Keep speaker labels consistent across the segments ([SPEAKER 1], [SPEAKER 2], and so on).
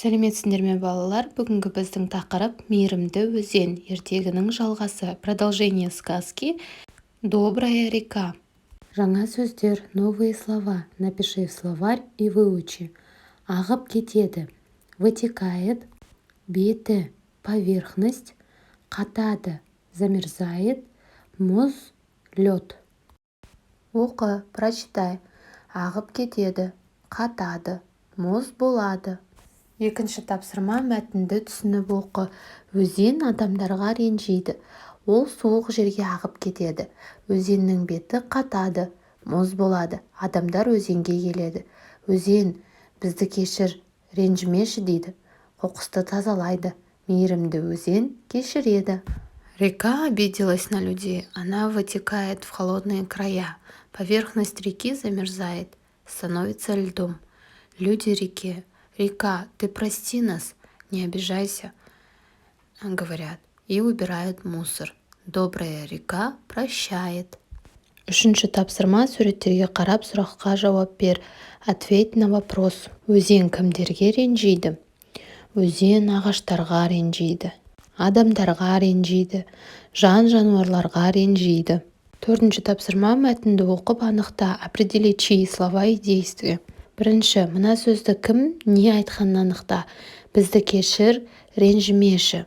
[SPEAKER 1] Сәлеметсіңдер ме балалар? Бүгінгі біздің тақырып мейірімді өзен, ертегінің жалғасы, продолжение сказки «Добрая река». Жаңа сөздер, новые слова. Напиши в словарь и выучи. Ағып кетеді, вытекает, беті, поверхность, қатады, замерзает, мұз, лед. Оқы, прочитай. Ағып кетеді, қатады, мұз болады. Екінші тапсырма, мәтінді түсініп оқы. Өзен адамдарға ренжиді. Ол суық жерге ағып кетеді. Өзеннің беті қатады, мұз болады. Адамдар өзенге келеді. Өзен, бізді кешір, ренжімеші дейді. Қоқысты тазалайды. Мейірімді өзен кешіреді. Река обиделась на людей. Она вытекает в холодные края. Поверхность реки замерзает, становится льдом. Люди реке: «Река, ты прости нас, не обижайся», говорят, и убирают мусор. Добрая река прощает. Үшінші тапсырма, суреттерге қарап сұраққа жауап бер. Ответь на вопрос. Өзен кімдерге ренжиді? Өзен ағаштарға ренжиді, адамдарға ренжиді, жан-жануарларға ренжиді. Төртінші тапсырма, мәтінді оқып анықта. Определи чьи слова и действия. Бірінші, мына сөзді кім не айтқанын анықта. Бізді кешір, ренжімеші.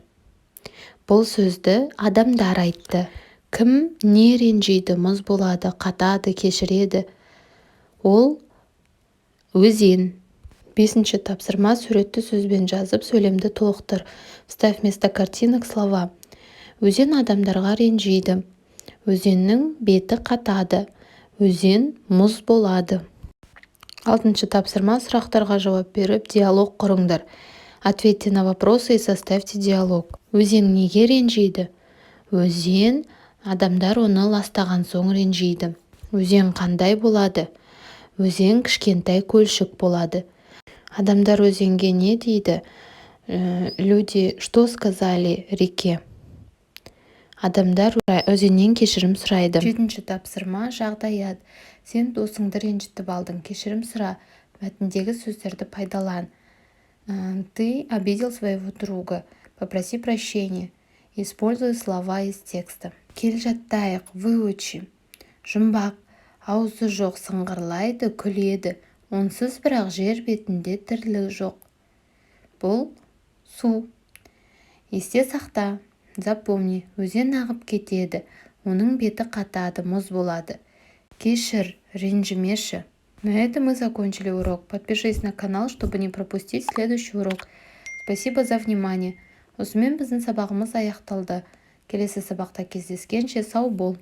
[SPEAKER 1] Бұл сөзді адамдар айтты. Кім не ренжиді? Мұз болады, қатады, кешіреді. Ол өзен. Бесінші тапсырма, суретті сөзбен жазып, сөйлемді толықтыр. Вставь вместо картинок слова. Өзен адамдарға ренжиді. Өзеннің беті қатады. Өзен мұз болады. Алтыншы тапсырма, сұрақтарға жауап беріп, диалог құрыңдар. Ответьте на вопросы и составьте диалог. Өзен неге ренжиді? Өзен, адамдар оны ластаған соң ренжиді. Өзен қандай болады? Өзен кішкентай көлшік болады. Адамдар өзенге не дейді? Люди что сказали реке? Адамдар өзеннен кешірім сұрайды. Жетінші тапсырма, жағдаят. Сен досыңды ренжітіп алдың, кешірім сұра. Мәтіндегі сөздерді пайдалан. Ты обидел своего друга. Попроси прощения. Используй слова из текста. Кел жаттайық, выучи. Жұмбақ, аузы жоқ, сыңғырлайды, күледі. Онсыз бірақ жер бетінде тірлік жоқ. Бұл су. Есте сақта. Запомни, өзен ағып кетеді. Оның беті қатады, мұз болады. Кешір, ренжімеші. На этом мы закончили урок. Подпишись на канал, чтобы не пропустить следующий урок. Спасибо за внимание. Осымен біздің сабағымыз аяқталды. Келесі сабақта кездескенше сау бол.